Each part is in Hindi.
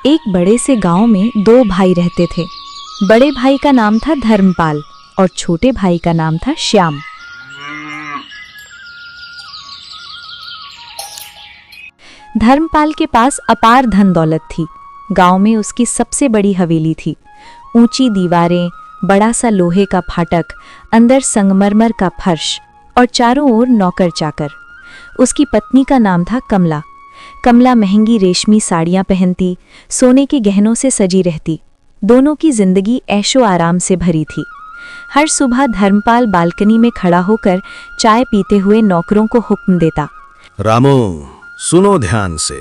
एक बड़े से गांव में दो भाई रहते थे। बड़े भाई का नाम था धर्मपाल और छोटे भाई का नाम था श्याम। धर्मपाल के पास अपार धन दौलत थी। गांव में उसकी सबसे बड़ी हवेली थी। ऊंची दीवारें, बड़ा सा लोहे का फाटक, अंदर संगमरमर का फर्श और चारों ओर नौकर चाकर। उसकी पत्नी का नाम था कमला। कमला महंगी रेशमी साड़ियां पहनती, सोने के गहनों से सजी रहती। दोनों की जिंदगी ऐशो आराम से भरी थी। हर सुबह धर्मपाल बालकनी में खड़ा होकर चाय पीते हुए नौकरों को हुक्म देता, रामो सुनो ध्यान से,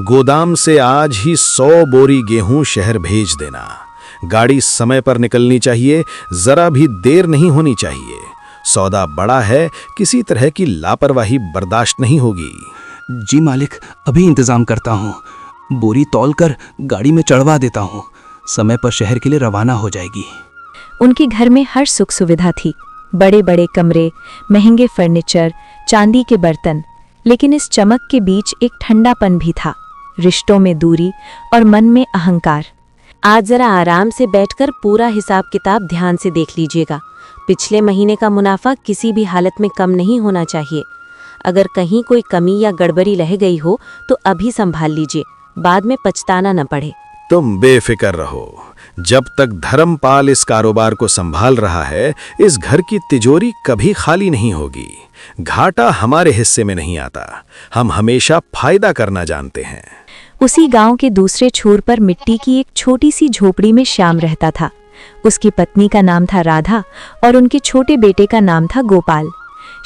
गोदाम से आज ही 100 बोरी गेहूं शहर भेज देना। गाड़ी समय पर निकलनी चाहिए, जरा भी देर नहीं होनी चाहिए। सौदा बड़ा है, किसी तरह की लापरवाही बर्दाश्त नहीं होगी। जी मालिक, अभी इंतजाम करता हूँ। बोरी तौल कर गाड़ी में चढ़वा देता हूँ। समय पर शहर के लिए रवाना हो जाएगी। उनके घर में हर सुख सुविधा थी। बड़े बड़े कमरे, महंगे फर्नीचर, चांदी के बर्तन। लेकिन इस चमक के बीच एक ठंडापन भी था, रिश्तों में दूरी और मन में अहंकार। आज जरा आराम से बैठकर पूरा हिसाब किताब ध्यान से देख लीजिएगा। पिछले महीने का मुनाफा किसी भी हालत में कम नहीं होना चाहिए। अगर कहीं कोई कमी या गड़बड़ी रह गई हो तो अभी संभाल लीजिए, बाद में पछताना न पड़े। तुम बेफिक्र रहो। जब तक धर्मपाल इस कारोबार को संभाल रहा है, इस घर की तिजोरी कभी खाली नहीं होगी। घाटा हमारे हिस्से में नहीं आता। हम हमेशा फायदा करना जानते हैं। उसी गांव के दूसरे छोर पर मिट्टी की एक छोटी सी झोपड़ी में श्याम रहता था। उसकी पत्नी का नाम था राधा और उनके छोटे बेटे का नाम था गोपाल।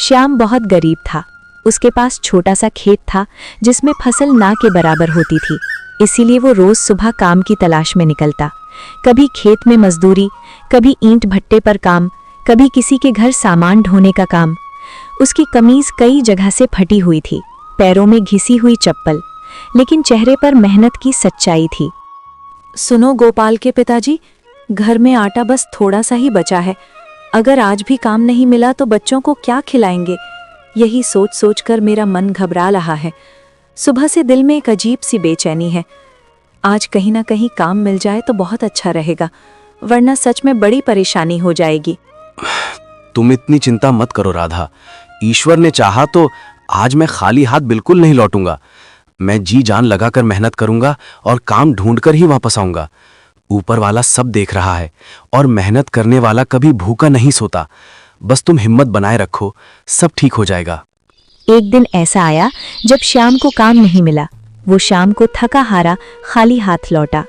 श्याम बहुत गरीब था। उसके पास छोटा सा खेत था जिसमें फसल ना के बराबर होती थी, इसीलिए वो रोज सुबह काम की तलाश में निकलता। कभी खेत में मजदूरी, कभी ईंट भट्टे पर काम, कभी किसी के घर सामान ढोने का काम। उसकी कमीज कई जगह से फटी हुई थी, पैरों में घिसी हुई चप्पल, लेकिन चेहरे पर मेहनत की सच्चाई थी। सुनो गोपाल के पिताजी, घर में आटा बस थोड़ा सा ही बचा है। अगर आज भी काम नहीं मिला तो बच्चों को क्या खिलाएंगे? यही सोच सोच कर मेरा मन घबरा रहा है। सुबह से दिल में एक अजीब सी बेचैनी है। आज कहीं ना कहीं काम मिल जाए तो बहुत अच्छा रहेगा, वरना सच में बड़ी परेशानी हो जाएगी। तुम इतनी चिंता मत करो राधा। ईश्वर ने चाहा तो आज मैं खाली हाथ बिल्कुल नहीं लौटूंगा। मैं जी जान लगाकर मेहनत करूंगा और काम ढूंढकर ही वापस आऊंगा। ऊपर वाला सब देख रहा है और मेहनत करने वाला कभी भूखा नहीं सोता। बस तुम हिम्मत बनाए रखो, सब ठीक हो जाएगा। एक दिन ऐसा आया जब श्याम को काम नहीं मिला। वो शाम को थका हारा खाली हाथ लौटा।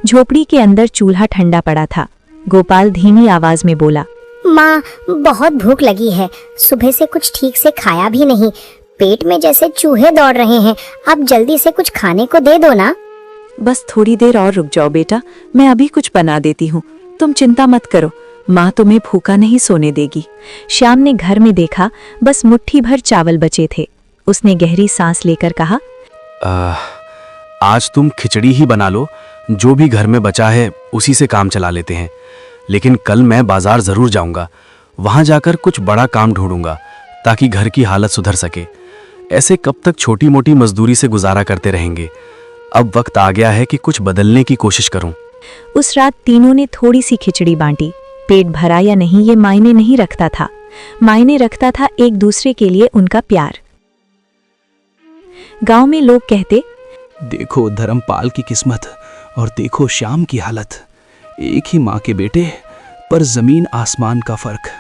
झोपड़ी के अंदर चूल्हा ठंडा पड़ा था। गोपाल धीमी आवाज में बोला, माँ, बहुत भूख लगी है। सुबह से कुछ ठीक से खाया भी नहीं। पेट में जैसे चूहे दौड़ रहे हैं। आप जल्दी से कुछ खाने को दे दो ना। बस थोड़ी देर और रुक जाओ बेटा, मैं अभी कुछ बना देती हूँ। तुम चिंता मत करो, माँ तुम्हें भूखा नहीं सोने देगी। श्याम ने घर में देखा, बस मुट्ठी भर चावल बचे थे। उसने गहरी सांस लेकर कहा, आज तुम खिचड़ी ही बना लो। जो भी घर में बचा है उसी से काम चला लेते हैं। लेकिन कल मैं बाजार जरूर जाऊंगा। वहां जाकर कुछ बड़ा काम ढूंढूंगा ताकि घर की हालत सुधर सके। ऐसे कब तक छोटी मोटी मजदूरी से गुजारा करते रहेंगे। अब वक्त आ गया है कि कुछ बदलने की कोशिश करूं। उस रात तीनों ने थोड़ी सी खिचड़ी बांटी। पेट भरा या नहीं ये मायने नहीं रखता था, मायने रखता था एक दूसरे के लिए उनका प्यार। गांव में लोग कहते, देखो धर्मपाल की किस्मत और देखो श्याम की हालत। एक ही माँ के बेटे पर जमीन आसमान का फर्क।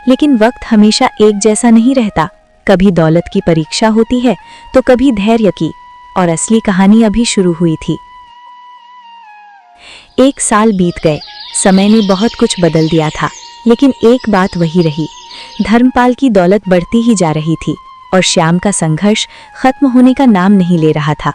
लेकिन वक्त हमेशा एक जैसा नहीं रहता। कभी दौलत की परीक्षा होती है तो कभी धैर्य की, और असली कहानी अभी शुरू हुई थी। 1 साल बीत गए। समय ने बहुत कुछ बदल दिया था, लेकिन एक बात वही रही। धर्मपाल की दौलत बढ़ती ही जा रही थी और श्याम का संघर्ष खत्म होने का नाम नहीं ले रहा था।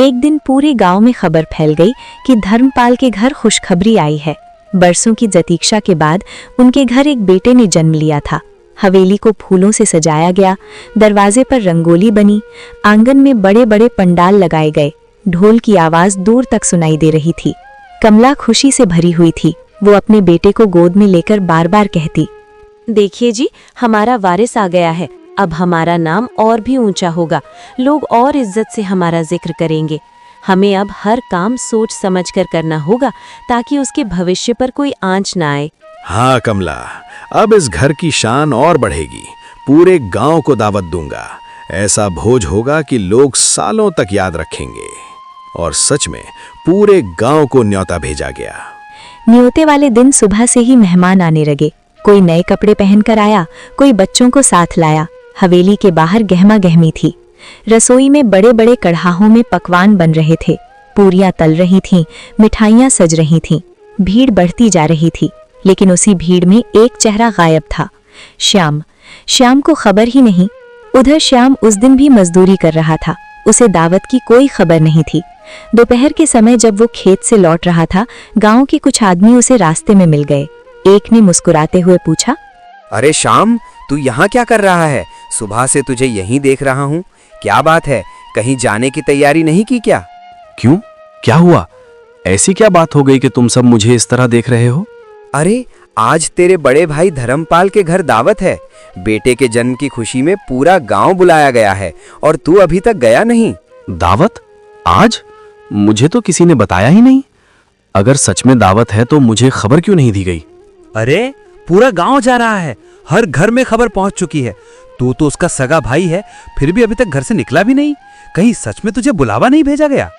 एक दिन पूरे गांव में खबर फैल गई कि धर्मपाल के घर खुशखबरी आई है। बरसों की प्रतीक्षा के बाद उनके घर एक बेटे ने जन्म लिया था। हवेली को फूलों से सजाया गया, दरवाजे पर रंगोली बनी, आंगन में बड़े बड़े पंडाल लगाए गए। ढोल की आवाज दूर तक सुनाई दे रही थी। कमला खुशी से भरी हुई थी। वो अपने बेटे को गोद में लेकर बार बार कहती, देखिए जी, हमारा वारिस आ गया है। अब हमारा नाम और भी ऊंचा होगा, लोग और इज्जत से हमारा जिक्र करेंगे। हमें अब हर काम सोच समझकर करना होगा ताकि उसके भविष्य पर कोई आंच ना आए। हाँ कमला, अब इस घर की शान और बढ़ेगी। पूरे गांव को दावत दूंगा। ऐसा भोज होगा कि लोग सालों तक याद रखेंगे। और सच में पूरे गांव को न्योता भेजा गया। न्योते वाले दिन सुबह से ही मेहमान आने लगे। कोई नए कपड़े पहनकर आया, कोई बच्चों को साथ लाया। हवेली के बाहर गहमा गहमी थी। रसोई में बड़े बड़े कढ़ाहों में पकवान बन रहे थे। पूरियां तल रही थीं, मिठाइयां सज रही थीं। भीड़ बढ़ती जा रही थी, लेकिन उसी भीड़ में एक चेहरा गायब था। श्याम। श्याम को खबर ही नहीं। उधर श्याम उस दिन भी मजदूरी कर रहा था। उसे दावत की कोई खबर नहीं थी। दोपहर के समय जब वो खेत से लौट रहा था, गांव के कुछ आदमी उसे रास्ते में मिल गए। एक ने मुस्कुराते हुए पूछा, अरे श्याम, तू यहाँ क्या कर रहा है? सुबह से तुझे यहीं देख रहा हूँ। क्या बात है, कहीं जाने की तैयारी नहीं की क्या? क्यों, क्या हुआ? ऐसी क्या बात हो गई कि तुम सब मुझे इस तरह देख रहे हो? अरे आज तेरे बड़े भाई धर्मपाल के घर दावत है। बेटे के जन्म की खुशी में पूरा गांव बुलाया गया है और तू अभी तक गया नहीं। दावत? आज? मुझे तो किसी ने बताया ही नहीं। अगर सच में दावत है तो मुझे खबर क्यों नहीं दी गई? अरे पूरा गांव जा रहा है, हर घर में खबर पहुंच चुकी है। तू तो उसका सगा भाई है, फिर भी अभी तक घर से निकला भी नहीं। कहीं सच में तुझे बुलावा नहीं भेजा गया?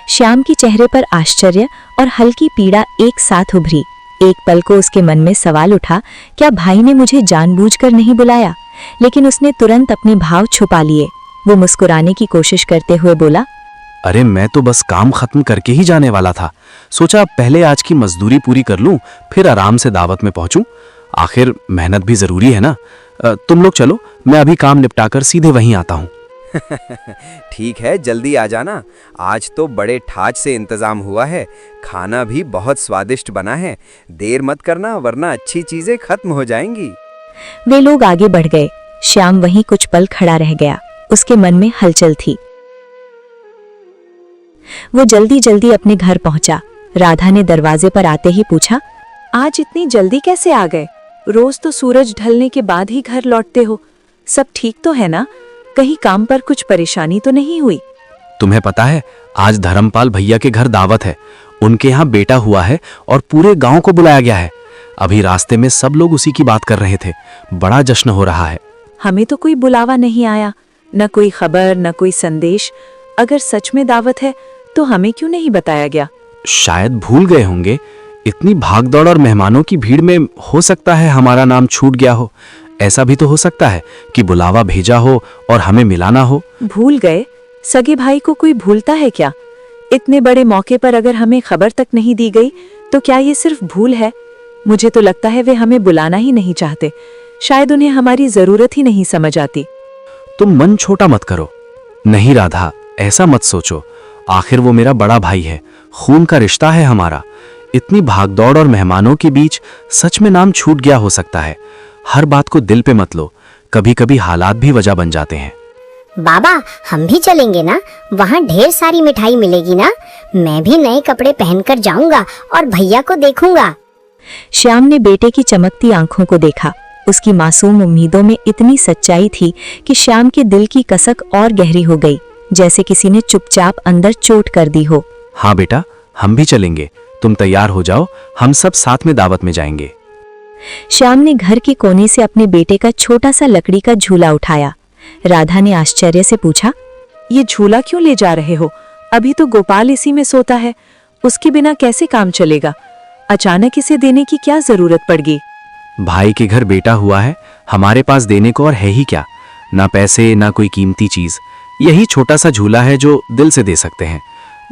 श्याम के चेहरे पर आश्चर्य और हल्की पीड़ा एक साथ उभरी। एक पल को उसके मन में सवाल उठा, क्या भाई ने मुझे जानबूझकर नहीं बुलाया? लेकिन उसने तुरंत अपने भाव छुपा लिए। वो मुस्कुराने की कोशिश करते हुए बोला, अरे मैं तो बस काम खत्म करके ही जाने वाला था। सोचा पहले आज की मजदूरी पूरी कर लूं, फिर आराम से दावत में पहुंचूं। आखिर मेहनत भी जरूरी है ना। तुम लोग चलो, मैं अभी काम निपटाकर सीधे वहीं आता हूं। ठीक है, जल्दी आ जाना। आज तो बड़े ठाच से इंतजाम हुआ है। खाना भी बहुत स्वादिष्ट बना है। देर मत करना, वरना अच्छी चीजें खत्म हो जाएंगी। वे लोग आगे बढ़ गए। श्याम वहीं कुछ पल खड़ा रह गया। उसके मन में हलचल थी। वो जल्दी जल्दी अपने घर पहुंचा। राधा ने दरवाजे पर आते ही पूछा, आज इतनी जल्दी कैसे आ गए? रोज तो सूरज ढलने के बाद ही घर लौटते हो। सब ठीक तो है ना? कहीं काम पर कुछ परेशानी तो नहीं हुई? तुम्हें पता है, आज धर्मपाल भैया के घर दावत है। उनके यहाँ बेटा हुआ है और पूरे गांव को बुलाया गया है। अभी रास्ते में सब लोग उसी की बात कर रहे थे। बड़ा जश्न हो रहा है। हमें तो कोई बुलावा नहीं आया, न कोई खबर, न कोई संदेश। अगर सच में दावत है तो हमें क्यों नहीं बताया गया? शायद भूल गए होंगे। इतनी भागदौड़ और मेहमानों की भीड़ में हो सकता है हमारा नाम छूट गया हो। ऐसा भी तो हो सकता है कि बुलावा भेजा हो और हमें मिला ना हो। भूल गए? सगे भाई को कोई भूलता है क्या? इतने बड़े मौके पर अगर हमें खबर तक नहीं दी गई तो क्या ये सिर्फ भूल है? मुझे तो लगता है वे हमें बुलाना ही नहीं चाहते। शायद उन्हें हमारी जरूरत ही नहीं समझ आती। तुम मन छोटा मत करो। नहीं राधा, ऐसा मत सोचो। आखिर वो मेरा बड़ा भाई है, खून का रिश्ता है हमारा। इतनी भागदौड़ और मेहमानों के बीच सच में नाम छूट गया हो सकता है। हर बात को दिल पे मत लो। कभी कभी हालात भी वजह बन जाते हैं। बाबा, हम भी चलेंगे ना? वहाँ ढेर सारी मिठाई मिलेगी ना? मैं भी नए कपड़े पहनकर जाऊंगा और भैया को देखूंगा। श्याम ने बेटे की चमकती आंखों को देखा। उसकी मासूम उम्मीदों में इतनी सच्चाई थी कि श्याम के दिल की कसक और गहरी हो गई, जैसे किसी ने चुपचाप अंदर चोट कर दी हो। हाँ बेटा, हम भी चलेंगे। तुम तैयार हो जाओ, हम सब साथ में दावत में जाएंगे। श्याम ने घर के कोने से अपने बेटे का छोटा सा लकड़ी का झूला उठाया। राधा ने आश्चर्य से पूछा, ये झूला क्यों ले जा रहे हो? अभी तो गोपाल इसी में सोता है। उसके बिना कैसे काम चलेगा? अचानक इसे देने की क्या जरूरत पड़ गई? भाई के घर बेटा हुआ है, हमारे पास देने को और है ही क्या? ना पैसे, ना कोई कीमती चीज। यही छोटा सा झूला है जो दिल से दे सकते हैं।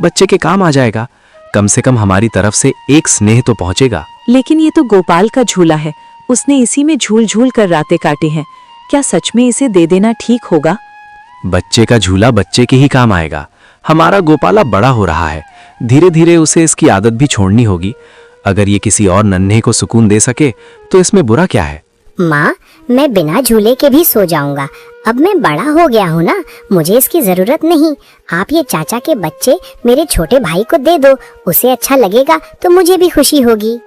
बच्चे के काम आ जाएगा। कम से कम हमारी तरफ से एक स्नेह तो पहुंचेगा। लेकिन ये तो गोपाल का झूला है। उसने इसी में झूल झूल कर रातें काटी हैं। क्या सच में इसे दे देना ठीक होगा? बच्चे का झूला बच्चे के ही काम आएगा। हमारा गोपाला बड़ा हो रहा है, धीरे धीरे उसे इसकी आदत भी छोड़नी होगी। अगर ये किसी और नन्हे को सुकून दे सके तो इसमें बुरा क्या है? माँ, मैं बिना झूले के भी सो जाऊंगा। अब मैं बड़ा हो गया हूँ ना, मुझे इसकी जरूरत नहीं। आप ये चाचा के बच्चे मेरे छोटे भाई को दे दो। उसे अच्छा लगेगा तो मुझे भी खुशी होगी।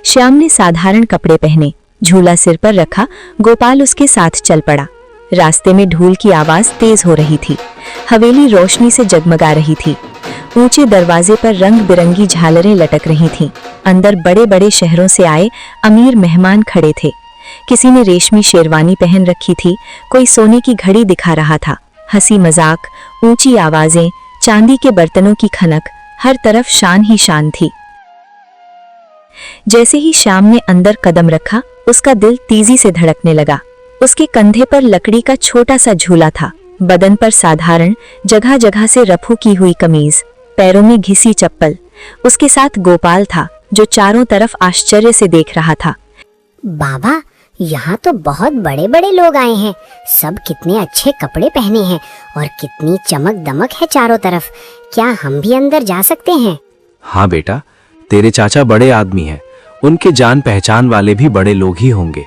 श्याम ने साधारण कपड़े पहने, झूला सिर पर रखा। गोपाल उसके साथ चल पड़ा। रास्ते में ढूल की आवाज तेज हो रही थी। हवेली रोशनी से जगमगा रही थी। ऊंचे दरवाजे पर रंग बिरंगी झालरें लटक रही थीं। अंदर बड़े बड़े शहरों से आए अमीर मेहमान खड़े थे। किसी ने रेशमी शेरवानी पहन रखी थी, कोई सोने की घड़ी दिखा रहा था। हंसी मजाक, ऊंची आवाजें, चांदी के बर्तनों की खनक, हर तरफ शान ही शान थी। जैसे ही श्याम ने अंदर कदम रखा, उसका दिल तेजी से धड़कने लगा। उसके कंधे पर लकड़ी का छोटा सा झूला था, बदन पर साधारण जगह जगह से रफू की हुई कमीज, पैरों में घिसी चप्पल। उसके साथ गोपाल था, जो चारों तरफ आश्चर्य से देख रहा था। बाबा, यहाँ तो बहुत बड़े बड़े लोग आए हैं। सब कितने अच्छे कपड़े पहने हैं और कितनी चमक दमक है चारों तरफ। क्या हम भी अंदर जा सकते हैं? हाँ बेटा, तेरे चाचा बड़े आदमी हैं, उनके जान पहचान वाले भी बड़े लोग ही होंगे।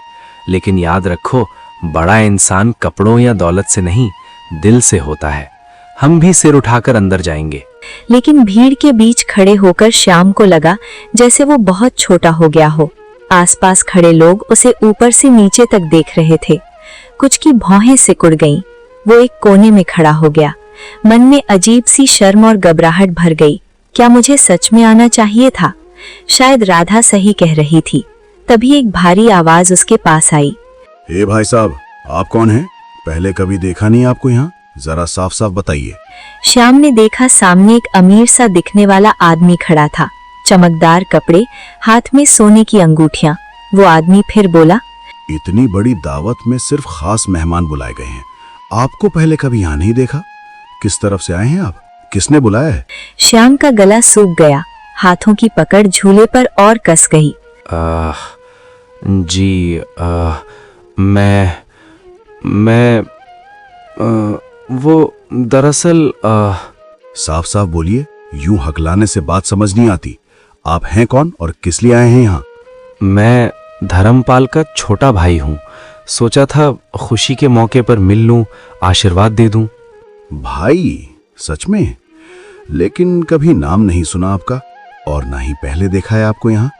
लेकिन याद रखो, बड़ा इंसान कपड़ों या दौलत से नहीं, दिल से होता है। हम भी सिर उठाकर अंदर जाएंगे। लेकिन भीड़ के बीच खड़े होकर श्याम को लगा जैसे वो बहुत छोटा हो गया हो। आसपास खड़े लोग उसे ऊपर से नीचे तक देख रहे थे। कुछ की भौहें सिकुड़ गईं। वो एक कोने में खड़ा हो गया। मन में अजीब सी शर्म और घबराहट भर गई। क्या मुझे सच में आना चाहिए था? शायद राधा सही कह रही थी। तभी एक भारी आवाज उसके पास आई। ए भाई साहब, आप कौन हैं? पहले कभी देखा नहीं आपको यहाँ, जरा साफ साफ बताइए। श्याम ने देखा सामने एक अमीर सा दिखने वाला आदमी खड़ा था। चमकदार कपड़े, हाथ में सोने की अंगूठियां। वो आदमी फिर बोला, इतनी बड़ी दावत में सिर्फ खास मेहमान बुलाए गए हैं। आपको पहले कभी यहाँ नहीं देखा। किस तरफ से आए हैं आप? किसने बुलाया है? श्याम का गला सूख गया। हाथों की पकड़ झूले पर और कस गई। जी, मैं वो दरअसल साफ साफ बोलिए, यूं हकलाने से बात समझ नहीं आती। आप हैं कौन और किस लिए आए हैं यहाँ? मैं धर्मपाल का छोटा भाई हूँ। सोचा था खुशी के मौके पर मिल लूं, आशीर्वाद दे दूं। भाई? सच में? लेकिन कभी नाम नहीं सुना आपका और ना ही पहले देखा है आपको यहाँ।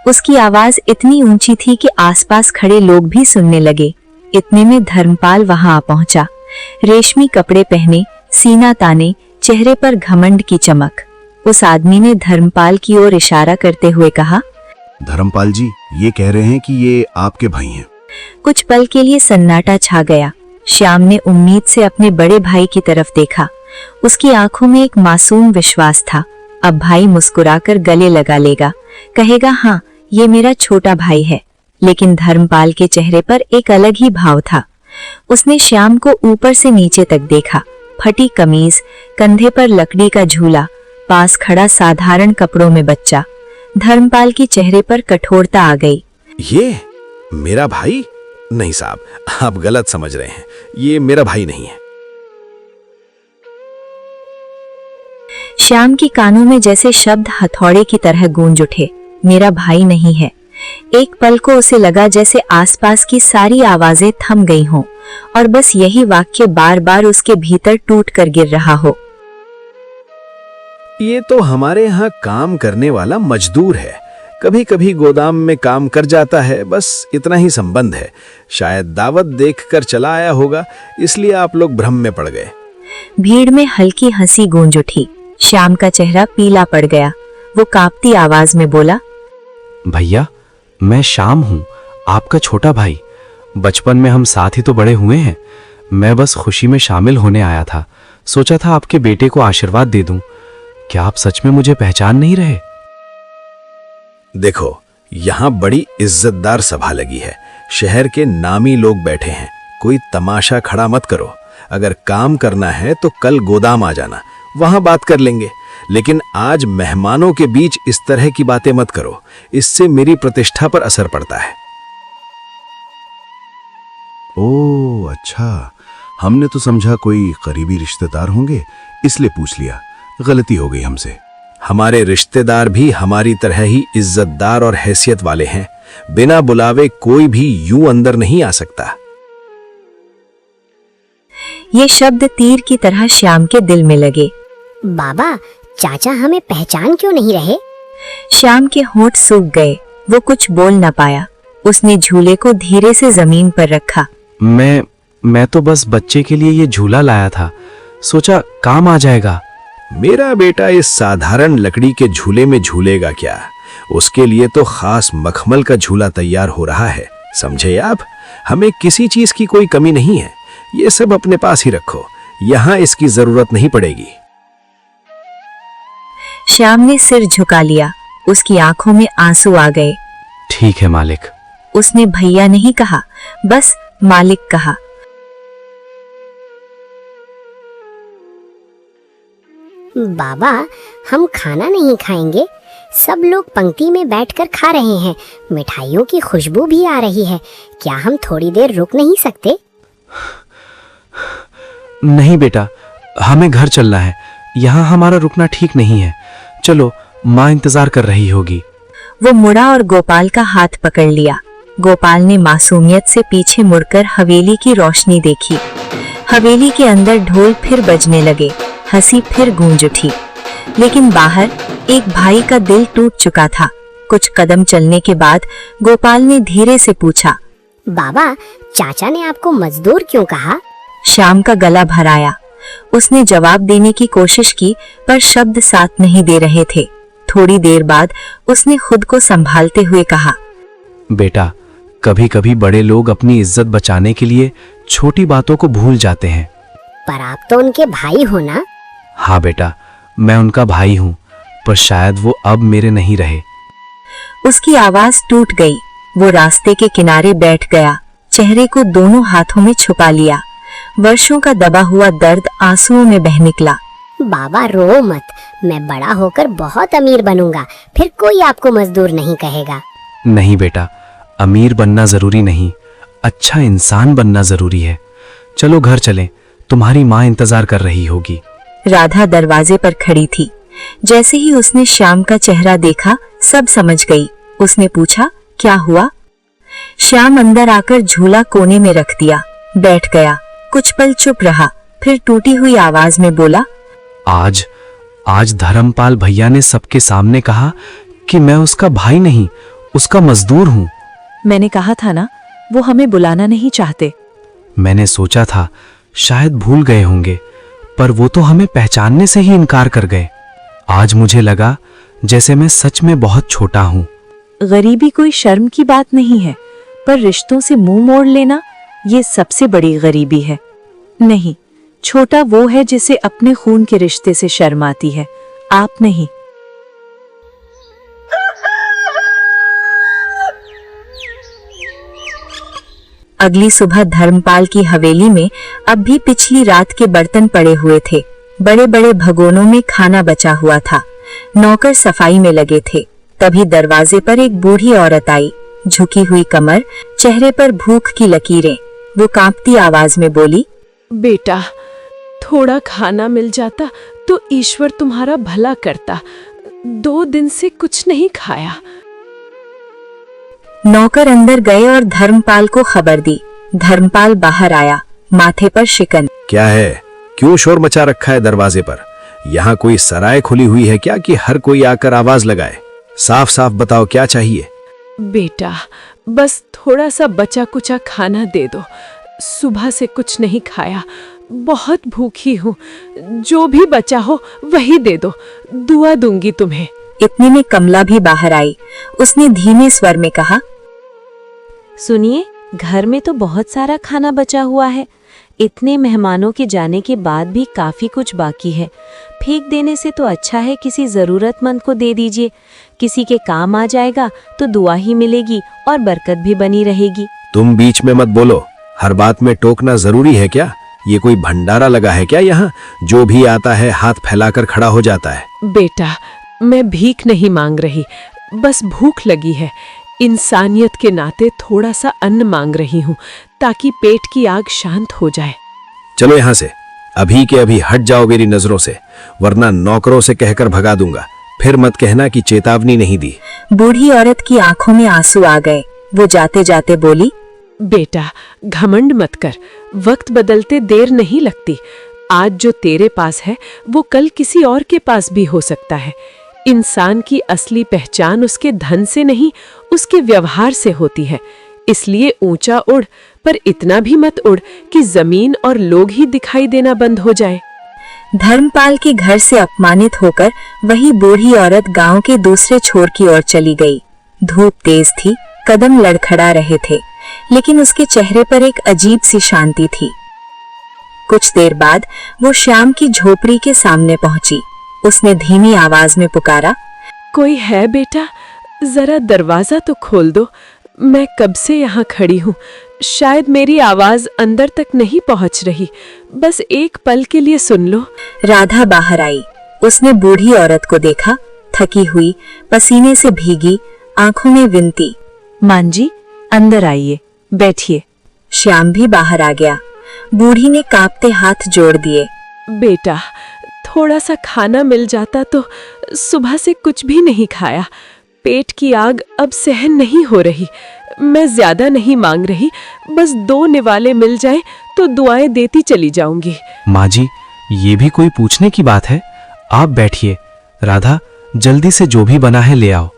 उसकी आवाज इतनी ऊंची थी कि आसपास खड़े लोग भी सुनने लगे। इतने में धर्मपाल वहां आ पहुंचा। रेशमी कपड़े पहने, सीना ताने, चेहरे पर घमंड की चमक। उस आदमी ने धर्मपाल की ओर इशारा करते हुए कहा, धर्मपाल जी, ये कह रहे हैं कि ये आपके भाई हैं। कुछ पल के लिए सन्नाटा छा गया। श्याम ने उम्मीद से अपने बड़े भाई की तरफ देखा। उसकी आंखों में एक मासूम विश्वास था। अब भाई मुस्कुराकर गले लगा लेगा, कहेगा, हाँ, ये मेरा छोटा भाई है। लेकिन धर्मपाल के चेहरे पर एक अलग ही भाव था। उसने श्याम को ऊपर से नीचे तक देखा। फटी कमीज, कंधे पर लकड़ी का झूला, पास खड़ा साधारण कपड़ों में बच्चा। धर्मपाल की चेहरे पर कठोरता आ गई। ये मेरा भाई? नहीं साहब, आप गलत समझ रहे हैं। ये मेरा भाई नहीं है। श्याम की कानों में जैसे शब्द हथौड़े की तरह गूंज उठे। मेरा भाई नहीं है। एक पल को उसे लगा जैसे आसपास की सारी आवाजें थम गई हों और बस यही वाक्य बार बार उसके भीतर टूट कर गिर रहा हो। ये तो हमारे यहाँ काम करने वाला मजदूर है। कभी कभी गोदाम में काम कर जाता है, बस इतना ही संबंध है। शायद दावत देखकर चला आया होगा, इसलिए आप लोग भ्रम में पड़ गए। भीड़ में हल्की हंसी गूंज उठी। श्याम का चेहरा पीला पड़ गया। वो कांपती आवाज में बोला, भैया, मैं श्याम हूँ, आपका छोटा भाई। बचपन में हम साथ ही तो बड़े हुए हैं। मैं बस खुशी में शामिल होने आया था। सोचा था आपके बेटे को आशीर्वाद दे दूं। क्या आप सच में मुझे पहचान नहीं रहे? देखो, यहाँ बड़ी इज्जतदार सभा लगी है। शहर के नामी लोग बैठे हैं। कोई तमाशा खड़ा मत करो। अगर काम करना है तो कल गोदाम आ जाना, वहां बात कर लेंगे। लेकिन आज मेहमानों के बीच इस तरह की बातें मत करो। इससे मेरी प्रतिष्ठा पर असर पड़ता है। ओह अच्छा, हमने तो समझा कोई करीबी रिश्तेदार होंगे, इसलिए पूछ लिया। गलती हो गई हमसे। हमारे रिश्तेदार भी हमारी तरह ही इज्जतदार और हैसियत वाले हैं। बिना बुलावे कोई भी यूं अंदर नहीं आ सकता। ये शब्द तीर की तरह श्याम के दिल में लगे। बाबा, चाचा हमें पहचान क्यों नहीं रहे? श्याम के होंठ सूख गए। वो कुछ बोल न पाया। उसने झूले को धीरे से जमीन पर रखा। मैं तो बस बच्चे के लिए ये झूला लाया था, सोचा काम आ जाएगा। मेरा बेटा इस साधारण लकड़ी के झूले में झूलेगा क्या? उसके लिए तो खास मखमल का झूला तैयार हो रहा है, समझे आप? हमें किसी चीज की कोई कमी नहीं है, ये सब अपने पास ही रखो, यहाँ इसकी जरूरत नहीं पड़ेगी। श्याम ने सिर झुका लिया, उसकी आंखों में आंसू आ गए। ठीक है मालिक। उसने भैया नहीं कहा, बस मालिक कहा। बाबा, हम खाना नहीं खाएंगे? सब लोग पंक्ति में बैठकर खा रहे हैं, मिठाइयों की खुशबू भी आ रही है। क्या हम थोड़ी देर रुक नहीं सकते? नहीं बेटा, हमें घर चलना है, यहाँ हमारा रुकना ठीक नहीं है। चलो, माँ इंतजार कर रही होगी। वो मुड़ा और गोपाल का हाथ पकड़ लिया। गोपाल ने मासूमियत से पीछे मुड़कर हवेली की रोशनी देखी। हवेली के अंदर ढोल फिर बजने लगे, हंसी फिर गूंज उठी। लेकिन बाहर एक भाई का दिल टूट चुका था। कुछ कदम चलने के बाद गोपाल ने धीरे से पूछा, बाबा, चाचा ने आपको मजदूर क्यों कहा? श्याम का गला भर आया। उसने जवाब देने की कोशिश की, पर शब्द साथ नहीं दे रहे थे। थोड़ी देर बाद उसने खुद को संभालते हुए कहा, बेटा, कभी कभी बड़े लोग अपनी इज्जत बचाने के लिए छोटी बातों को भूल जाते हैं। पर आप तो उनके भाई हो ना? हाँ बेटा, मैं उनका भाई हूँ, पर शायद वो अब मेरे नहीं रहे। उसकी आवाज टूट गई। वो रास्ते के किनारे बैठ गया, चेहरे को दोनों हाथों में छुपा लिया। वर्षों का दबा हुआ दर्द आंसुओं में बह निकला। बाबा, रो मत, मैं बड़ा होकर बहुत अमीर बनूंगा, फिर कोई आपको मजदूर नहीं कहेगा। नहीं बेटा, अमीर बनना जरूरी नहीं, अच्छा इंसान बनना जरूरी है। चलो घर चलें, तुम्हारी माँ इंतजार कर रही होगी। राधा दरवाजे पर खड़ी थी। जैसे ही उसने श्याम का चेहरा देखा, सब समझ गई। उसने पूछा, क्या हुआ? श्याम अंदर आकर झूला कोने में रख दिया, बैठ गया। कुछ पल चुप रहा, फिर टूटी हुई आवाज में बोला, आज धर्मपाल भैया ने सबके सामने कहा कि मैं उसका भाई नहीं, उसका मजदूर हूँ। मैंने कहा था ना, वो हमें बुलाना नहीं चाहते। मैंने सोचा था शायद भूल गए होंगे, पर वो तो हमें पहचानने से ही इनकार कर गए। आज मुझे लगा जैसे मैं सच में बहुत छोटा हूँ। गरीबी कोई शर्म की बात नहीं है, पर रिश्तों से मुंह मोड़ लेना, ये सबसे बड़ी गरीबी है। नहीं, छोटा वो है जिसे अपने खून के रिश्ते से शर्म आती है, आप नहीं। अगली सुबह धर्मपाल की हवेली में अब भी पिछली रात के बर्तन पड़े हुए थे। बड़े बड़े भगोनों में खाना बचा हुआ था। नौकर सफाई में लगे थे। तभी दरवाजे पर एक बूढ़ी औरत आई, झुकी हुई कमर, चेहरे पर भूख की लकीरें। वो कांपती आवाज में बोली, बेटा, थोड़ा खाना मिल जाता तो ईश्वर तुम्हारा भला करता। 2 दिन से कुछ नहीं खाया। नौकर अंदर गए और धर्मपाल को खबर दी। धर्मपाल बाहर आया, माथे पर शिकन। क्या है? क्यों शोर मचा रखा है दरवाजे पर? यहाँ कोई सराय खुली हुई है क्या कि हर कोई आकर आवाज लगाए? साफ साफ बताओ, क्या चाहिए? बेटा, बस थोड़ा सा बचा कुचा खाना दे दो। सुबह से कुछ नहीं खाया, बहुत भूखी हूँ। जो भी बचा हो वही दे दो, दुआ दूंगी तुम्हें। इतने में कमला भी बाहर आई। उसने धीमे स्वर में कहा, सुनिए, घर में तो बहुत सारा खाना बचा हुआ है। इतने मेहमानों के जाने के बाद भी काफी कुछ बाकी है। फेंक देने से तो अच्छा है किसी जरूरतमंद को दे दीजिए। किसी के काम आ जाएगा तो दुआ ही मिलेगी और बरकत भी बनी रहेगी। तुम बीच में मत बोलो, हर बात में टोकना जरूरी है क्या? ये कोई भंडारा लगा है क्या यहाँ? जो भी आता है हाथ फैलाकर खड़ा हो जाता है। बेटा, मैं भीख नहीं मांग रही, बस भूख लगी है। इंसानियत के नाते थोड़ा सा अन्न मांग रही हूँ, ताकि पेट की आग शांत हो जाए। चलो यहाँ से, अभी के अभी हट जाओ मेरी नजरों से, वरना नौकरों से कहकर भगा दूंगा। फिर मत कहना कि चेतावनी नहीं दी। बूढ़ी औरत की आंखों में आंसू आ गए। वो जाते जाते बोली, बेटा, घमंड मत कर, वक्त बदलते देर नहीं लगती। आज जो तेरे पास है वो कल किसी और के पास भी हो सकता है। इंसान की असली पहचान उसके धन से नहीं, उसके व्यवहार से होती है। इसलिए ऊंचा उड़, पर इतना भी मत उड़ कि जमीन और लोग ही दिखाई देना बंद हो जाए। धर्मपाल के घर से अपमानित होकर वही बूढ़ी औरत गांव के दूसरे छोर की ओर चली गई। धूप तेज थी, कदम लड़खड़ा रहे थे, लेकिन उसके चेहरे पर एक अजीब सी शांति थी। कुछ देर बाद वो श्याम की झोपड़ी के सामने पहुंची। उसने धीमी आवाज में पुकारा, कोई है बेटा? जरा दरवाजा तो खोल दो। मैं कब से यहाँ खड़ी हूँ, शायद मेरी आवाज अंदर तक नहीं पहुँच रही। बस एक पल के लिए सुन लो। राधा बाहर आई। उसने बूढ़ी औरत को देखा, थकी हुई, पसीने से भीगी, आंखों में विनती, मां जी, अंदर आइए, बैठिए। श्याम भी बाहर आ गया। बूढ़ी ने कांपते हाथ जोड़ दिए। बेटा, थोड़ा सा खाना मिल जाता तो। सुबह से कुछ भी नहीं खाया। पेट की आग अब सहन नहीं हो रही। मैं ज्यादा नहीं मांग रही, बस 2 निवाले मिल जाए तो दुआएं देती चली जाऊंगी। माँ जी, ये भी कोई पूछने की बात है? आप बैठिए। राधा, जल्दी से जो भी बना है ले आओ।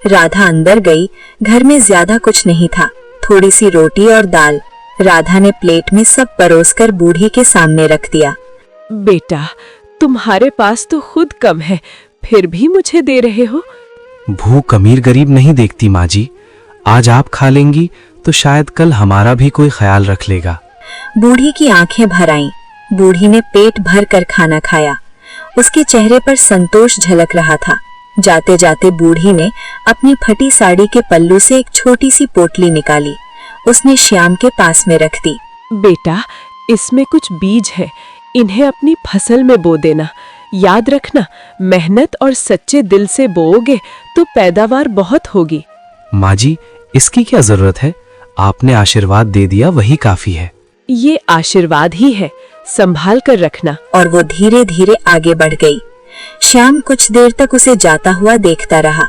राधा अंदर गई। घर में ज्यादा कुछ नहीं था, थोड़ी सी रोटी और दाल। राधा ने प्लेट में सब परोसकर बूढ़ी के सामने रख दिया। बेटा, तुम्हारे पास तो खुद कम है, फिर भी मुझे दे रहे हो। भूख अमीर गरीब नहीं देखती माँ जी। आज आप खा लेंगी तो शायद कल हमारा भी कोई ख्याल रख लेगा। बूढ़ी की आंखें भर आईं। बूढ़ी ने पेट भर कर खाना खाया। उसके चेहरे पर संतोष झलक रहा था। जाते जाते बूढ़ी ने अपनी फटी साड़ी के पल्लू से एक छोटी सी पोटली निकाली। उसने श्याम के पास में रख दी। बेटा, इसमें कुछ बीज है, इन्हें अपनी फसल में बो देना। याद रखना, मेहनत और सच्चे दिल से बोओगे तो पैदावार बहुत होगी। माँ जी, इसकी क्या जरूरत है? आपने आशीर्वाद दे दिया, वही काफी है। ये आशीर्वाद ही है, संभाल कर रखना। और वो धीरे धीरे आगे बढ़ गई। श्याम कुछ देर तक उसे जाता हुआ देखता रहा।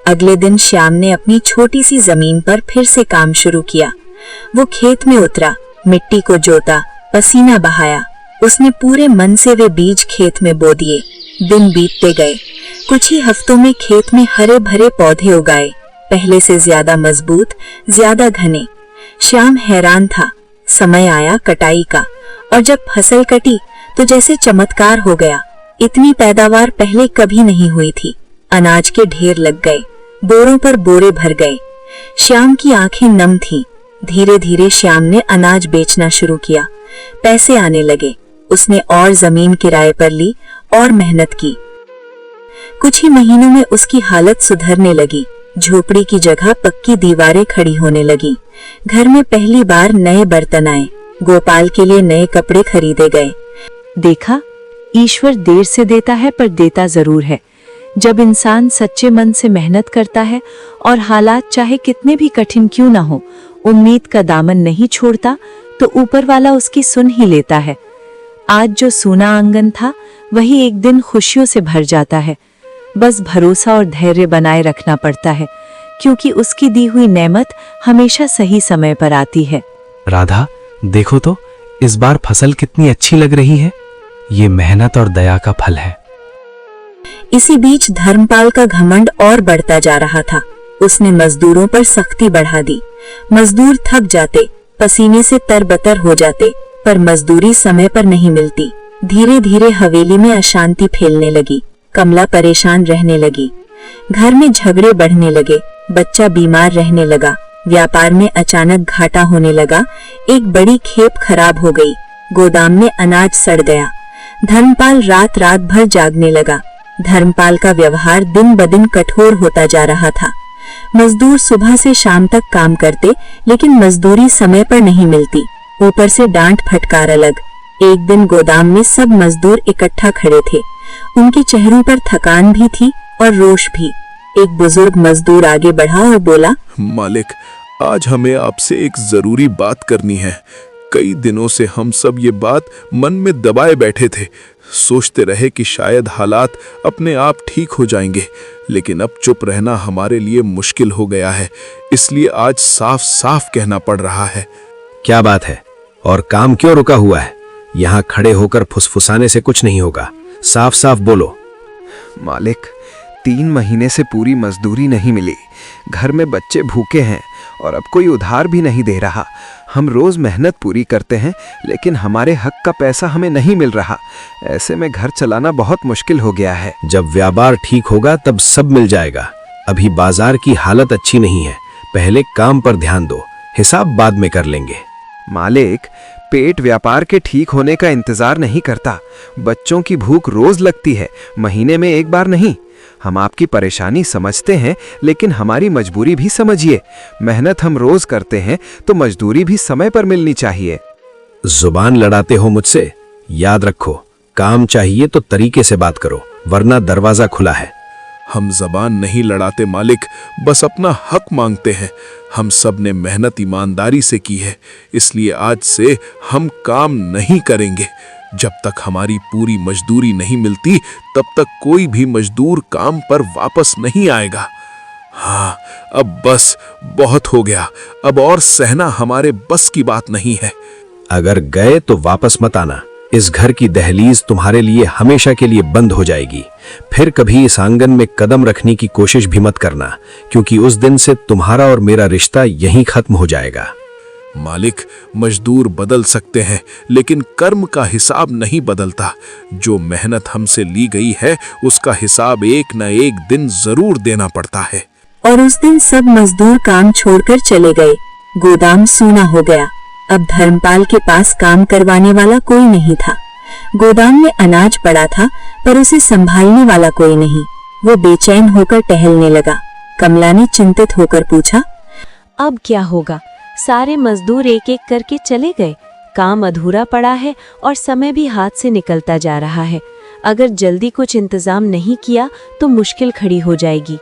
अगले दिन श्याम ने अपनी छोटी सी जमीन पर फिर से काम शुरू किया। वो खेत में उतरा, मिट्टी को जोता, पसीना बहाया। उसने पूरे मन से वे बीज खेत में बो दिए। दिन बीतते गए। कुछ ही हफ्तों में खेत में हरे भरे पौधे उगाए, पहले से ज्यादा मजबूत, ज्यादा घने। श्याम हैरान था। समय आया कटाई का, और जब फसल कटी तो जैसे चमत्कार हो गया। इतनी पैदावार पहले कभी नहीं हुई थी। अनाज के ढेर लग गए, बोरों पर बोरे भर गए। श्याम की आंखें नम थीं। धीरे धीरे श्याम ने अनाज बेचना शुरू किया। पैसे आने लगे। उसने और जमीन किराए पर ली और मेहनत की। कुछ ही महीनों में उसकी हालत सुधरने लगी। झोपड़ी की जगह पक्की दीवारें खड़ी होने लगी। घर में पहली बार नए बर्तन आए। गोपाल के लिए नए कपड़े खरीदे गए। देखा, ईश्वर देर से देता है पर देता जरूर है। जब इंसान सच्चे मन से मेहनत करता है और हालात चाहे कितने भी कठिन क्यों ना हो, उम्मीद का दामन नहीं छोड़ता, तो ऊपर वाला उसकी सुन ही लेता है। आज जो सूना आंगन था, वही एक दिन खुशियों से भर जाता है। बस भरोसा और धैर्य बनाए रखना पड़ता है, क्योंकि उसकी दी हुई नेमत हमेशा सही समय पर आती है। राधा, देखो तो इस बार फसल कितनी अच्छी लग रही है। ये मेहनत और दया का फल है। इसी बीच धर्मपाल का घमंड और बढ़ता जा रहा था। उसने मजदूरों पर सख्ती बढ़ा दी। मजदूर थक जाते, पसीने से तरबतर हो जाते, पर मजदूरी समय पर नहीं मिलती। धीरे धीरे हवेली में अशांति फैलने लगी। कमला परेशान रहने लगी। घर में झगड़े बढ़ने लगे। बच्चा बीमार रहने लगा। व्यापार में अचानक घाटा होने लगा। एक बड़ी खेप खराब हो गई। गोदाम में अनाज सड़ गया। धर्मपाल रात रात भर जागने लगा। धर्मपाल का व्यवहार दिन ब दिन कठोर होता जा रहा था। मजदूर सुबह से शाम तक काम करते, लेकिन मजदूरी समय पर नहीं मिलती। ऊपर से डांट फटकार अलग। एक दिन गोदाम में सब मजदूर इकट्ठा खड़े थे। उनके चेहरों पर थकान भी थी और रोष भी। एक बुजुर्ग मजदूर आगे बढ़ा और बोला, मालिक, आज हमें आपसे एक जरूरी बात करनी है। कई दिनों से हम सब ये बात मन में दबाए बैठे थे। सोचते रहे कि शायद हालात अपने आप ठीक हो जाएंगे, लेकिन अब चुप रहना हमारे लिए मुश्किल हो गया है। इसलिए आज साफ साफ कहना पड़ रहा है। क्या बात है और काम क्यों रुका हुआ है? यहाँ खड़े होकर फुसफुसाने से कुछ नहीं होगा। साफ साफ बोलो। मालिक, 3 महीने से पूरी मजदूरी नहीं मिली। घर में बच्चे भूखे हैं और अब कोई उधार भी नहीं दे रहा। हम रोज मेहनत पूरी करते हैं लेकिन हमारे हक का पैसा हमें नहीं मिल रहा। ऐसे में घर चलाना बहुत मुश्किल हो गया है। जब व्यापार ठीक होगा तब सब मिल जाएगा। अभी बाजार की हालत अच्छी नहीं है। पहले काम पर ध्यान दो, हिसाब बाद में कर लेंगे। मालिक, पेट व्यापार के ठीक होने का इंतजार नहीं करता। बच्चों की भूख रोज लगती है, महीने में एक बार नहीं। हम आपकी परेशानी समझते हैं लेकिन हमारी मजबूरी भी समझिए। मेहनत हम रोज करते हैं तो मजदूरी भी समय पर मिलनी चाहिए। जुबान लड़ाते हो मुझसे? याद रखो, काम चाहिए तो तरीके से बात करो, वरना दरवाजा खुला है। हम जबान नहीं लड़ाते मालिक, बस अपना हक मांगते हैं। हम सब ने मेहनत ईमानदारी से की है, इसलिए आज से हम काम नहीं करेंगे। जब तक हमारी पूरी मजदूरी नहीं मिलती तब तक कोई भी मजदूर काम पर वापस नहीं आएगा। हाँ, अब बस बहुत हो गया। अब और सहना हमारे बस की बात नहीं है। अगर गए तो वापस मत आना। इस घर की दहलीज तुम्हारे लिए हमेशा के लिए बंद हो जाएगी। फिर कभी इस आंगन में कदम रखने की कोशिश भी मत करना, क्योंकि उस दिन से तुम्हारा और मेरा रिश्ता यहीं खत्म हो जाएगा। मालिक, मजदूर बदल सकते हैं लेकिन कर्म का हिसाब नहीं बदलता। जो मेहनत हमसे ली गई है उसका हिसाब एक न एक दिन जरूर देना पड़ता है। और उस दिन सब मजदूर काम छोड़कर चले गए। गोदाम सूना हो गया। अब धर्मपाल के पास काम करवाने वाला कोई नहीं था। गोदाम में अनाज पड़ा था पर उसे संभालने वाला कोई नहीं। वो बेचैन होकर टहलने लगा। कमला ने चिंतित होकर पूछा, अब क्या होगा? सारे मजदूर एक एक करके चले गए। काम अधूरा पड़ा है और समय भी हाथ से निकलता जा रहा है। अगर जल्दी कुछ इंतजाम नहीं किया तो मुश्किल खड़ी हो जाएगी।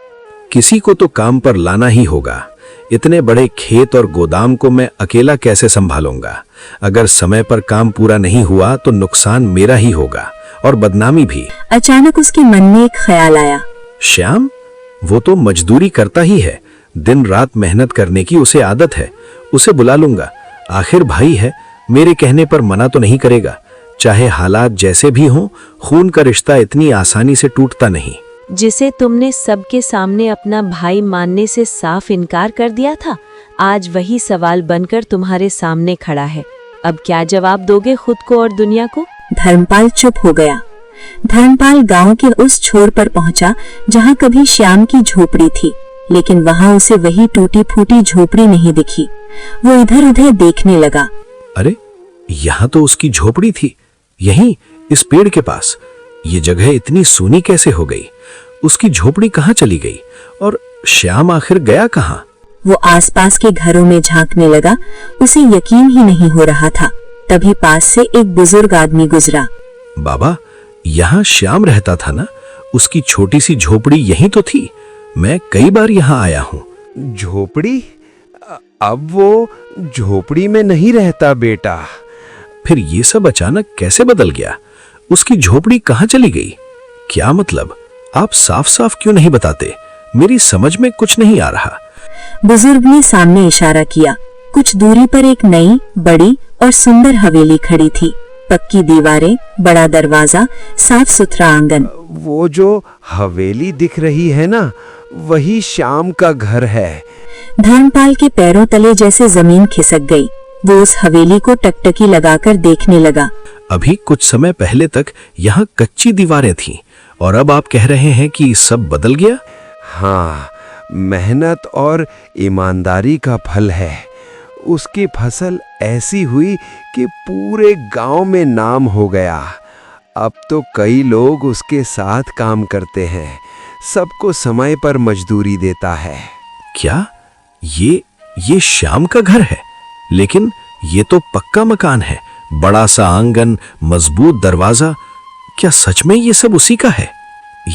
किसी को तो काम पर लाना ही होगा। इतने बड़े खेत और गोदाम को मैं अकेला कैसे संभालूंगा? अगर समय पर काम पूरा नहीं हुआ तो नुकसान मेरा ही होगा और बदनामी भी। अचानक उसके मन में एक ख्याल आया। श्याम, वो तो मजदूरी करता ही है। दिन रात मेहनत करने की उसे आदत है। उसे बुला लूंगा। आखिर भाई है, मेरे कहने पर मना तो नहीं करेगा। चाहे हालात जैसे भी हों, खून का रिश्ता इतनी आसानी से टूटता नहीं। जिसे तुमने सबके सामने अपना भाई मानने से साफ इनकार कर दिया था, आज वही सवाल बनकर तुम्हारे सामने खड़ा है। अब क्या जवाब दोगे खुद को और दुनिया को? धर्मपाल चुप हो गया। धर्मपाल गांव के उस छोर पर पहुंचा जहां कभी श्याम की झोपड़ी थी, लेकिन वहां उसे वही टूटी फूटी झोपड़ी नहीं दिखी। वो इधर उधर देखने लगा। अरे, यहाँ तो उसकी झोपड़ी थी, यहीं इस पेड़ के पास। ये जगह इतनी सूनी कैसे हो गई? उसकी झोपड़ी कहाँ चली गई? और श्याम आखिर गया कहाँ? वो आसपास के घरों में झांकने लगा। उसे यकीन ही नहीं हो रहा था। तभी पास से एक बुजुर्ग आदमी गुजरा। बाबा, यहाँ श्याम रहता था ना? उसकी छोटी सी झोपड़ी यहीं तो थी। मैं कई बार यहाँ आया हूँ। झोपड़ी? अब वो झोपड़ी में नहीं रहता बेटा। फिर ये सब अचानक कैसे बदल गया? उसकी झोपड़ी कहाँ चली गई? क्या मतलब? आप साफ साफ क्यों नहीं बताते? मेरी समझ में कुछ नहीं आ रहा। बुजुर्ग ने सामने इशारा किया। कुछ दूरी पर एक नई, बड़ी और सुंदर हवेली खड़ी थी। पक्की दीवारें, बड़ा दरवाजा, साफ सुथरा आंगन। वो जो हवेली दिख रही है ना, वही श्याम का घर है। धर्मपाल के पैरों तले जैसे जमीन खिसक गई। वो उस हवेली को टकटकी लगाकर देखने लगा। अभी कुछ समय पहले तक यहाँ कच्ची दीवारें थीं और अब आप कह रहे हैं कि सब बदल गया? हाँ, मेहनत और ईमानदारी का फल है। उसकी फसल ऐसी हुई कि पूरे गांव में नाम हो गया। अब तो कई लोग उसके साथ काम करते हैं। सबको समय पर मजदूरी देता है। क्या ये श्याम का घर है? लेकिन ये तो पक्का मकान है, बड़ा सा आंगन, मजबूत दरवाजा। क्या सच में ये सब उसी का है?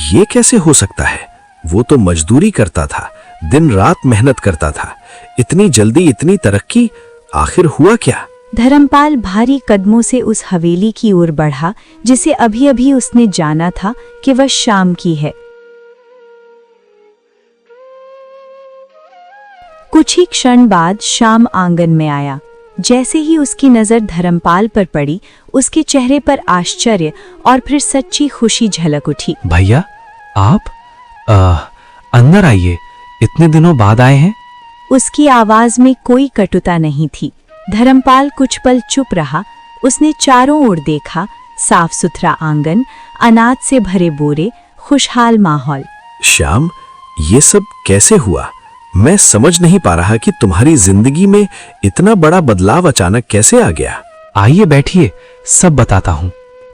ये कैसे हो सकता है? वो तो मजदूरी करता था, दिन रात मेहनत करता था। इतनी जल्दी इतनी तरक्की, आखिर हुआ क्या? धर्मपाल भारी कदमों से उस हवेली की ओर बढ़ा जिसे अभी अभी उसने जाना था कि वह श्याम की है। कुछ ही क्षण बाद श्याम आंगन में आया। जैसे ही उसकी नजर धर्मपाल पर पड़ी, उसके चेहरे पर आश्चर्य और फिर सच्ची खुशी झलक उठी। भैया आप अंदर आइए, इतने दिनों बाद आए हैं। उसकी आवाज में कोई कटुता नहीं थी। धर्मपाल कुछ पल चुप रहा। उसने चारों ओर देखा, साफ सुथरा आंगन, अनाज से भरे बोरे, खुशहाल माहौल। श्याम, ये सब कैसे हुआ? मैं समझ नहीं पा रहा कि तुम्हारी जिंदगी में इतना बड़ा बदलाव अचानक कैसे आ गया। आइए बैठिए, सब बताता हूँ।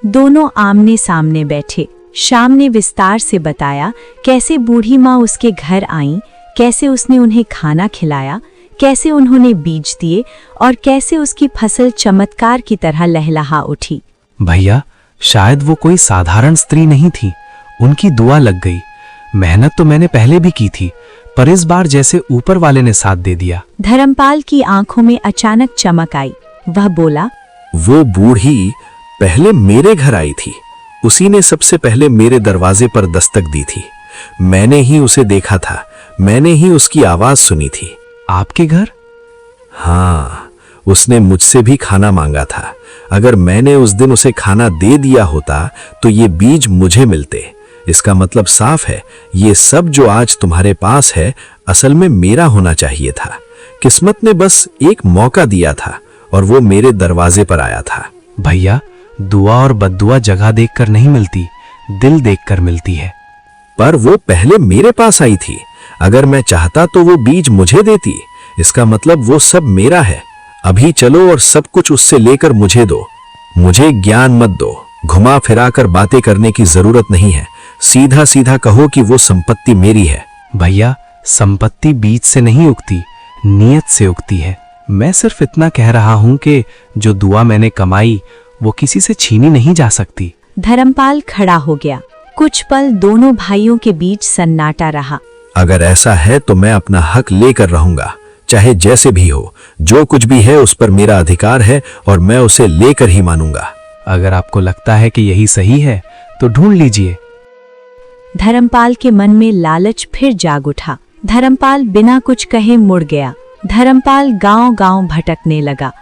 दोनों आमने सामने बैठे। श्याम ने विस्तार से बताया कैसे बूढ़ी माँ उसके घर आई, कैसे उसने उन्हें खाना खिलाया, कैसे उन्होंने बीज दिए और कैसे उसकी फसल चमत्कार की तरह लहलहा उठी। भैया, शायद वो कोई साधारण स्त्री नहीं थी, उनकी दुआ लग गई। मेहनत तो मैंने पहले भी की थी, पर इस बार जैसे ऊपर वाले ने साथ दे दिया। धर्मपाल की आंखों में अचानक चमक आई। वह बोला, वो बूढ़ी पहले मेरे घर आई थी, उसी ने सबसे पहले मेरे दरवाजे पर दस्तक दी थी। मैंने ही उसे देखा था, मैंने ही उसकी आवाज सुनी थी। आपके घर? हाँ, उसने मुझसे भी खाना मांगा था। अगर मैंने उस दिन उसे खाना दे दिया होता तो ये बीज मुझे मिलते। इसका मतलब साफ है, ये सब जो आज तुम्हारे पास है असल में मेरा होना चाहिए था। किस्मत ने बस एक मौका दिया था और वो मेरे दरवाजे पर आया था। भैया, दुआ और बद्दुआ जगह देखकर नहीं मिलती, दिल देखकर मिलती है। पर वो पहले मेरे पास आई थी। अगर मैं चाहता तो वो बीज मुझे देती। इसका मतलब वो सब मेरा है। अभी चलो और सब कुछ उससे लेकर मुझे दो। मुझे ज्ञान मत दो, घुमा फिरा कर बातें करने की जरूरत नहीं है। सीधा सीधा कहो कि वो संपत्ति मेरी है। भैया, संपत्ति बीज से नहीं उगती, नियत से उगती है। मैं सिर्फ इतना कह रहा हूं कि जो दुआ मैंने कमाई वो किसी से छीनी नहीं जा सकती। धर्मपाल खड़ा हो गया। कुछ पल दोनों भाइयों के बीच सन्नाटा रहा। अगर ऐसा है तो मैं अपना हक लेकर रहूंगा, चाहे जैसे भी हो। जो कुछ भी है उस पर मेरा अधिकार है और मैं उसे लेकर ही मानूंगा। अगर आपको लगता है कि यही सही है तो ढूंढ लीजिए। धर्मपाल के मन में लालच फिर जाग उठा। धर्मपाल बिना कुछ कहे मुड़ गया। धर्मपाल गांव-गांव भटकने लगा।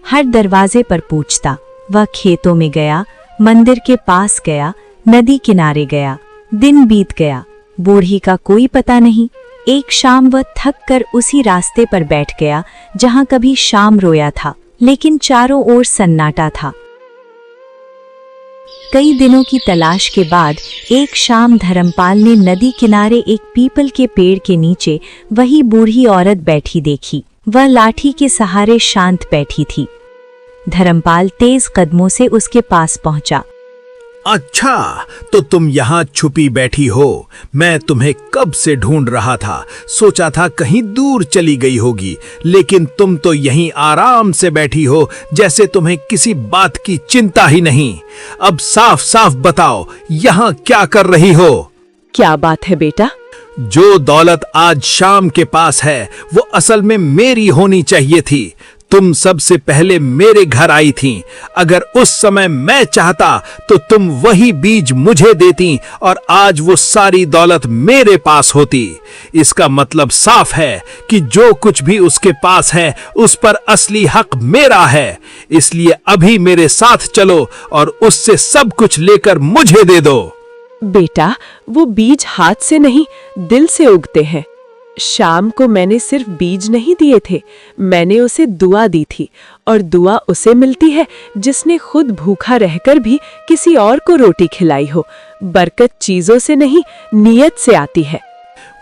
हर दरवाजे पर पूछता। वह खेतों में गया, मंदिर के पास गया, नदी किनारे गया। दिन बीत गया, बूढ़ी का कोई पता नहीं। एक शाम वह थक कर उसी रास्ते पर बैठ गया जहां कभी शाम रोया था, लेकिन चारों ओर सन्नाटा था। कई दिनों की तलाश के बाद एक शाम धर्मपाल ने नदी किनारे एक पीपल के पेड़ के नीचे वही बूढ़ी औरत बैठी देखी। वह लाठी के सहारे शांत बैठी थी। धर्मपाल तेज कदमों से उसके पास पहुंचा। अच्छा, तो तुम यहाँ छुपी बैठी हो। मैं तुम्हें कब से ढूंढ रहा था। सोचा था कहीं दूर चली गई होगी, लेकिन तुम तो यहीं आराम से बैठी हो, जैसे तुम्हें किसी बात की चिंता ही नहीं। अब साफ साफ बताओ, यहाँ क्या कर रही हो? क्या बात है बेटा? जो दौलत आज शाम के पास है वो असल में मेरी होनी चाहिए थी। तुम सबसे पहले मेरे घर आई थीं। अगर उस समय मैं चाहता तो तुम वही बीज मुझे देती और आज वो सारी दौलत मेरे पास होती। इसका मतलब साफ है कि जो कुछ भी उसके पास है उस पर असली हक मेरा है। इसलिए अभी मेरे साथ चलो और उससे सब कुछ लेकर मुझे दे दो। बेटा, वो बीज हाथ से नहीं, दिल से उगते हैं। शाम को मैंने सिर्फ बीज नहीं दिए थे, मैंने उसे दुआ दी थी, और दुआ उसे मिलती है जिसने खुद भूखा रहकर भी किसी और को रोटी खिलाई हो। बरकत चीजों से नहीं, नियत से आती है।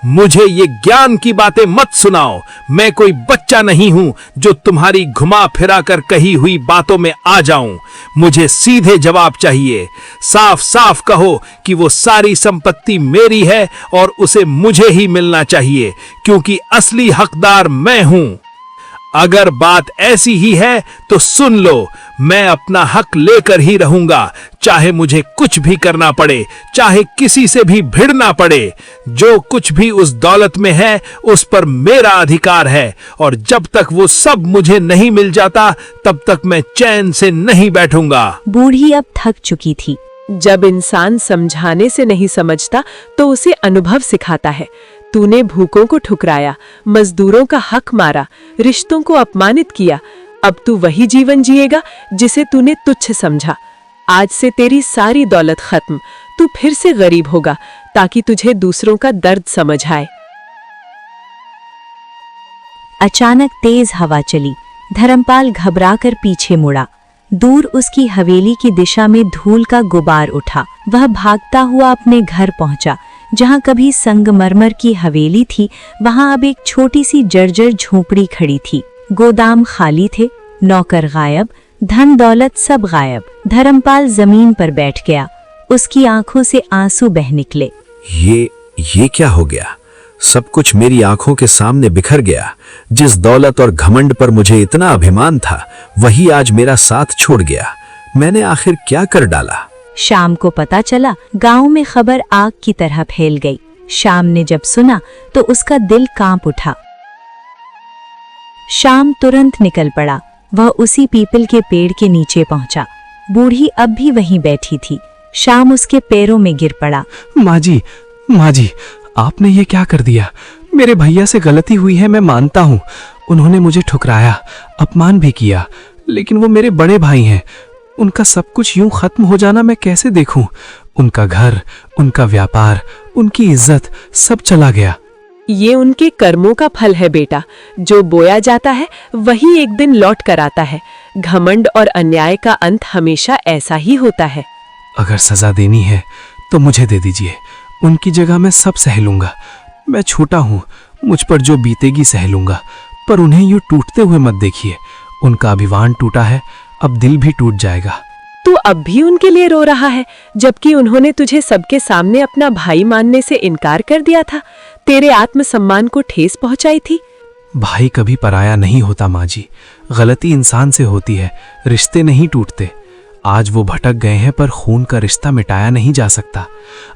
मुझे ये ज्ञान की बातें मत सुनाओ। मैं कोई बच्चा नहीं हूँ जो तुम्हारी घुमा फिरा कर कही हुई बातों में आ जाऊं। मुझे सीधे जवाब चाहिए। साफ साफ कहो कि वो सारी संपत्ति मेरी है और उसे मुझे ही मिलना चाहिए, क्योंकि असली हकदार मैं हूँ। अगर बात ऐसी ही है तो सुन लो, मैं अपना हक लेकर ही रहूंगा, चाहे मुझे कुछ भी करना पड़े, चाहे किसी से भी भिड़ना पड़े। जो कुछ भी उस दौलत में है उस पर मेरा अधिकार है, और जब तक वो सब मुझे नहीं मिल जाता तब तक मैं चैन से नहीं बैठूंगा। बूढ़ी अब थक चुकी थी। जब इंसान समझाने से नहीं समझता तो उसे अनुभव सिखाता है। तूने भूखों को ठुकराया, मजदूरों का हक मारा, रिश्तों को अपमानित किया। अब तू वही जीवन जिएगा जिसे तूने तुच्छ समझा। आज से तेरी सारी दौलत खत्म, तू फिर से गरीब होगा ताकि तुझे दूसरों का दर्द समझ आए। अचानक तेज हवा चली। धर्मपाल घबराकर पीछे मुड़ा। दूर उसकी हवेली की दिशा में धूल का गुबार उठा। वह भागता हुआ अपने घर पहुंचा। जहां कभी संगमरमर की हवेली थी, वहां अब एक छोटी सी जर्जर झोपड़ी खड़ी थी। गोदाम खाली थे, नौकर गायब, धन दौलत सब गायब। धर्मपाल जमीन पर बैठ गया। उसकी आंखों से आंसू बह निकले। ये क्या हो गया? सब कुछ मेरी आंखों के सामने बिखर गया। जिस दौलत और घमंड पर मुझे इतना अभिमान था, वही आज मेरा साथ छोड़ गया। मैंने आखिर क्या कर डाला? शाम को पता चला। गांव में खबर आग की तरह फैल गई। शाम ने जब सुना तो उसका दिल कांप उठा। शाम तुरंत निकल पड़ा। वह उसी पीपल के पेड़ के नीचे पहुंचा। बूढ़ी अब भी वहीं बैठी थी। शाम उसके पैरों में गिर पड़ा। माँ जी, आपने ये क्या कर दिया? मेरे भैया से गलती हुई है, मैं मानता हूँ। उन्होंने मुझे ठुकराया, अपमान भी किया, लेकिन वो मेरे बड़े भाई हैं। उनका सब कुछ यूं खत्म हो जाना मैं कैसे देखूं? उनका घर, उनका व्यापार, उनकी इज्जत सब चला गया। ये उनके कर्मों का फल है बेटा। जो बोया जाता है वही एक दिन लौट कर आता है। घमंड और अन्याय का अंत हमेशा ऐसा ही होता है। अगर सजा देनी है तो मुझे दे दीजिए। उनकी जगह मैं सब सह लूंगा। मैं छोटा हूँ, मुझ पर जो बीतेगी सह लूंगा, पर उन्हें यूं टूटते हुए मत देखिए। उनका अभिमान टूटा है, अब दिल भी टूट जाएगा। तू अब भी उनके लिए रो रहा है, जबकि उन्होंने तुझे सबके सामने अपना भाई मानने से इनकार कर दिया था, तेरे आत्मसम्मान को ठेस पहुंचाई थी। भाई कभी पराया नहीं होता माँ जी। गलती इंसान से होती है, रिश्ते नहीं टूटते। आज वो भटक गए हैं, पर खून का रिश्ता मिटाया नहीं जा सकता।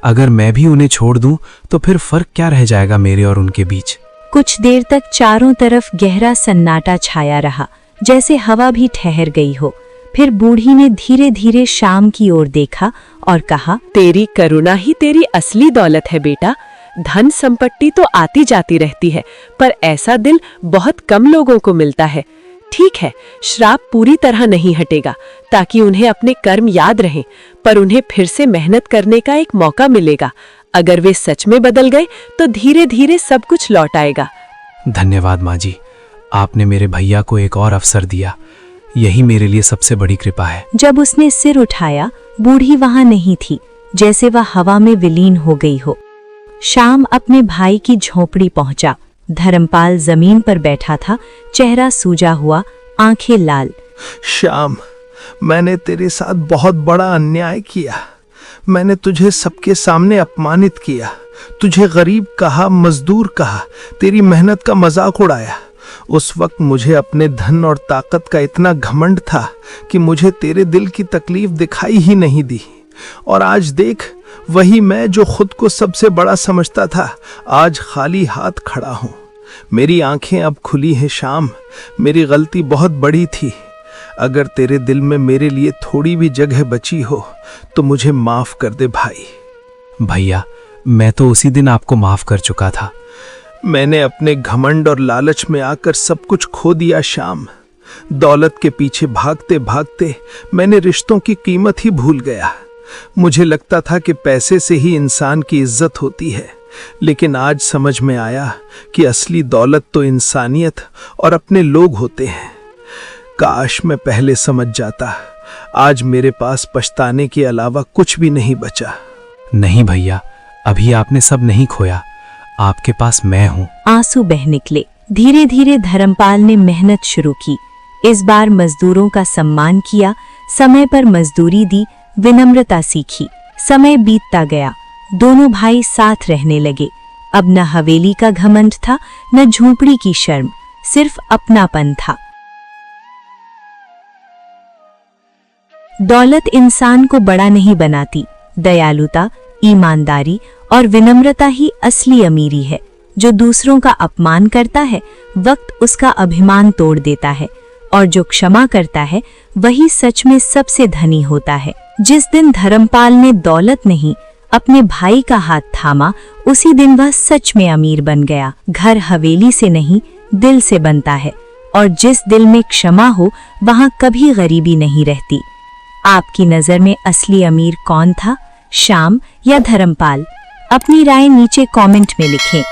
अगर मैं भी उन्हें छोड़ दूं तो फिर फर्क क्या रह जाएगा मेरे और उनके बीच? कुछ देर तक चारों तरफ गहरा सन्नाटा छाया रहा, जैसे हवा भी ठहर गई हो। फिर बूढ़ी ने धीरे धीरे शाम की ओर देखा और कहा, तेरी करुणा ही तेरी असली दौलत है बेटा। धन संपत्ति तो आती जाती रहती है, पर ऐसा दिल बहुत कम लोगों को मिलता है। ठीक है, श्राप पूरी तरह नहीं हटेगा, ताकि उन्हें अपने कर्म याद रहें, पर उन्हें फिर से मेहनत करने का एक मौका मिलेगा। अगर वे सच में बदल गए तो धीरे धीरे सब कुछ लौट आएगा। धन्यवाद माँ जी, आपने मेरे भैया को एक और अवसर दिया। यही मेरे लिए सबसे बड़ी कृपा है। जब उसने सिर उठाया, बूढ़ी वहां नहीं थी, जैसे वह हवा में विलीन हो गई हो। शाम अपने भाई की झोपड़ी पहुंचा। धर्मपाल जमीन पर बैठा था, चेहरा सूजा हुआ, आंखें लाल। श्याम, मैंने तेरे साथ बहुत बड़ा अन्याय किया। मैंने तुझे सबके सामने अपमानित किया, तुझे गरीब कहा, मजदूर कहा, तेरी मेहनत का मजाक उड़ाया। उस वक्त मुझे अपने धन और ताकत का इतना घमंड था कि मुझे तेरे दिल की तकलीफ दिखाई ही नहीं दी। और आज देख, वही मैं जो खुद को सबसे बड़ा समझता था, आज खाली हाथ खड़ा हूं। मेरी आंखें अब खुली हैं श्याम। मेरी गलती बहुत बड़ी थी। अगर तेरे दिल में मेरे लिए थोड़ी भी जगह बची हो तो मुझे माफ कर दे भाई। भैया, मैं तो उसी दिन आपको माफ कर चुका था। मैंने अपने घमंड और लालच में आकर सब कुछ खो दिया श्याम। दौलत के पीछे भागते भागते मैंने रिश्तों की कीमत ही भूल गया। मुझे लगता था कि पैसे से ही इंसान की इज्जत होती है, लेकिन आज समझ में आया कि असली दौलत तो इंसानियत और अपने लोग होते हैं। काश मैं पहले समझ जाता। आज मेरे पास पछताने के अलावा कुछ भी नहीं बचा। नहीं भैया, अभी आपने सब नहीं खोया। आपके पास मैं हूँ। आंसू बह निकले। धीरे धीरे धर्मपाल ने मेहनत शुरू की। इस बार मजदूरों का सम्मान किया, समय पर मजदूरी दी, विनम्रता सीखी। समय बीतता गया, दोनों भाई साथ रहने लगे। अब न हवेली का घमंड था, न झोपड़ी की शर्म, सिर्फ अपनापन था। दौलत इंसान को बड़ा नहीं बनाती, दयालुता, ईमानदारी और विनम्रता ही असली अमीरी है। जो दूसरों का अपमान करता है, वक्त उसका अभिमान तोड़ देता है, और जो क्षमा करता है वही सच में सबसे धनी होता है। जिस दिन धर्मपाल ने दौलत नहीं, अपने भाई का हाथ थामा, उसी दिन वह सच में अमीर बन गया। घर हवेली से नहीं, दिल से बनता है, और जिस दिल में क्षमा हो वहां कभी गरीबी नहीं रहती। आपकी नजर में असली अमीर कौन था, श्याम या धर्मपाल? अपनी राय नीचे कमेंट में लिखें।